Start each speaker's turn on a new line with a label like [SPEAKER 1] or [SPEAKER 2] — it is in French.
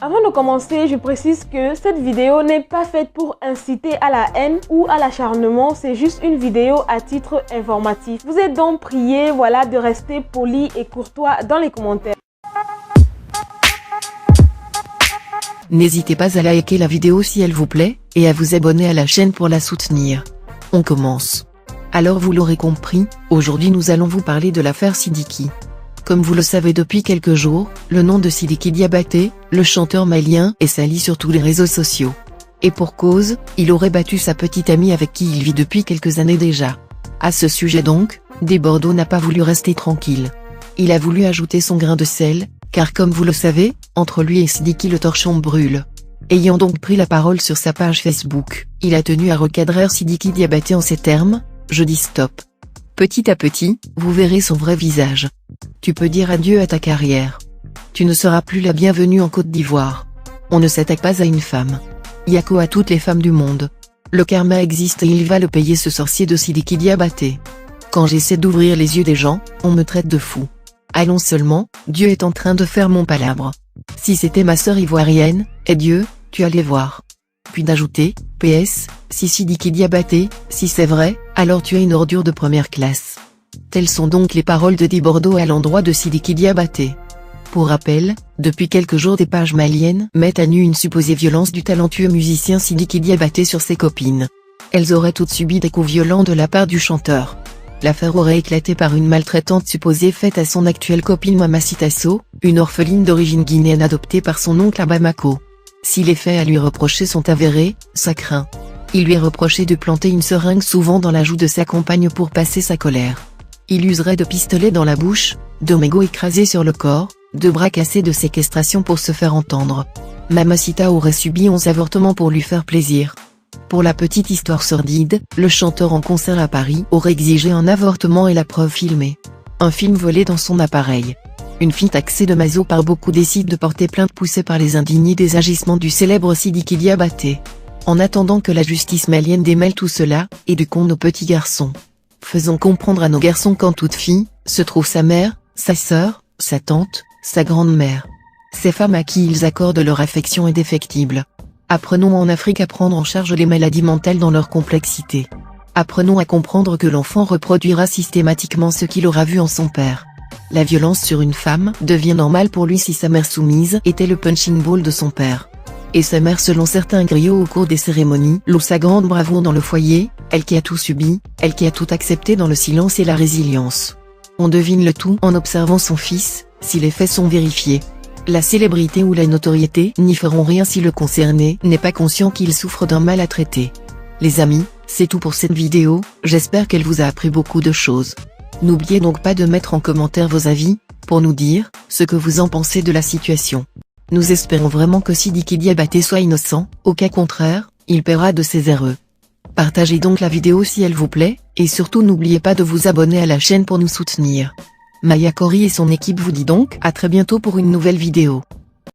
[SPEAKER 1] Avant de commencer, je précise que cette vidéo n'est pas faite pour inciter à la haine ou à l'acharnement, c'est juste une vidéo à titre informatif. Vous êtes donc priés, de rester poli et courtois dans les commentaires.
[SPEAKER 2] N'hésitez pas à liker la vidéo si elle vous plaît, et à vous abonner à la chaîne pour la soutenir. On commence. Alors vous l'aurez compris, aujourd'hui nous allons vous parler de l'affaire Sidiki. Comme vous le savez depuis quelques jours, le nom de Sidiki Diabaté, le chanteur malien, est sali sur tous les réseaux sociaux. Et pour cause, il aurait battu sa petite amie avec qui il vit depuis quelques années déjà. À ce sujet donc, Desbordeaux n'a pas voulu rester tranquille. Il a voulu ajouter son grain de sel, car comme vous le savez, entre lui et Sidiki le torchon brûle. Ayant donc pris la parole sur sa page Facebook, il a tenu à recadrer Sidiki Diabaté en ces termes: je dis stop. Petit à petit, vous verrez son vrai visage. Tu peux dire adieu à ta carrière. Tu ne seras plus la bienvenue en Côte d'Ivoire. On ne s'attaque pas à une femme. Yako à toutes les femmes du monde. Le karma existe et il va le payer, ce sorcier de Sidiki Diabaté. Quand j'essaie d'ouvrir les yeux des gens, on me traite de fou. Allons seulement, Dieu est en train de faire mon palabre. Si c'était ma sœur ivoirienne, et Dieu, tu allais voir. Puis d'ajouter, PS, si Sidiki Diabaté, si c'est vrai, alors tu es une ordure de première classe. Telles sont donc les paroles de Desbordeaux à l'endroit de Sidiki Diabaté. Pour rappel, depuis quelques jours des pages maliennes mettent à nu une supposée violence du talentueux musicien Sidiki Diabaté sur ses copines. Elles auraient toutes subi des coups violents de la part du chanteur. L'affaire aurait éclaté par une maltraitante supposée faite à son actuelle copine Mamacita Sow, une orpheline d'origine guinéenne adoptée par son oncle à Bamako. Si les faits à lui reprocher sont avérés, ça craint. Il lui est reproché de planter une seringue souvent dans la joue de sa compagne pour passer sa colère. Il userait de pistolets dans la bouche, de mégots écrasés sur le corps, de bras cassés de séquestration pour se faire entendre. Mamacita aurait subi 11 avortements pour lui faire plaisir. Pour la petite histoire sordide, le chanteur en concert à Paris aurait exigé un avortement et la preuve filmée. Un film volé dans son appareil. Une fille taxée de maso par beaucoup décide de porter plainte poussée par les indignés des agissements du célèbre Sidiki Diabaté. En attendant que la justice malienne démêle tout cela, éduquons nos petits garçons. Faisons comprendre à nos garçons qu'en toute fille, se trouve sa mère, sa sœur, sa tante, sa grand-mère. Ces femmes à qui ils accordent leur affection indéfectible. Apprenons en Afrique à prendre en charge les maladies mentales dans leur complexité. Apprenons à comprendre que l'enfant reproduira systématiquement ce qu'il aura vu en son père. La violence sur une femme devient normale pour lui si sa mère soumise était le punching ball de son père. Et sa mère selon certains griots au cours des cérémonies loue sa grande bravoure dans le foyer, elle qui a tout subi, elle qui a tout accepté dans le silence et la résilience. On devine le tout en observant son fils, si les faits sont vérifiés. La célébrité ou la notoriété n'y feront rien si le concerné n'est pas conscient qu'il souffre d'un mal à traiter. Les amis, c'est tout pour cette vidéo, j'espère qu'elle vous a appris beaucoup de choses. N'oubliez donc pas de mettre en commentaire vos avis, pour nous dire ce que vous en pensez de la situation. Nous espérons vraiment que Sidiki Diabaté soit innocent, au cas contraire, il paiera de ses erreurs. Partagez donc la vidéo si elle vous plaît, et surtout n'oubliez pas de vous abonner à la chaîne pour nous soutenir. Maya Kori et son équipe vous dit donc à très bientôt pour une nouvelle vidéo.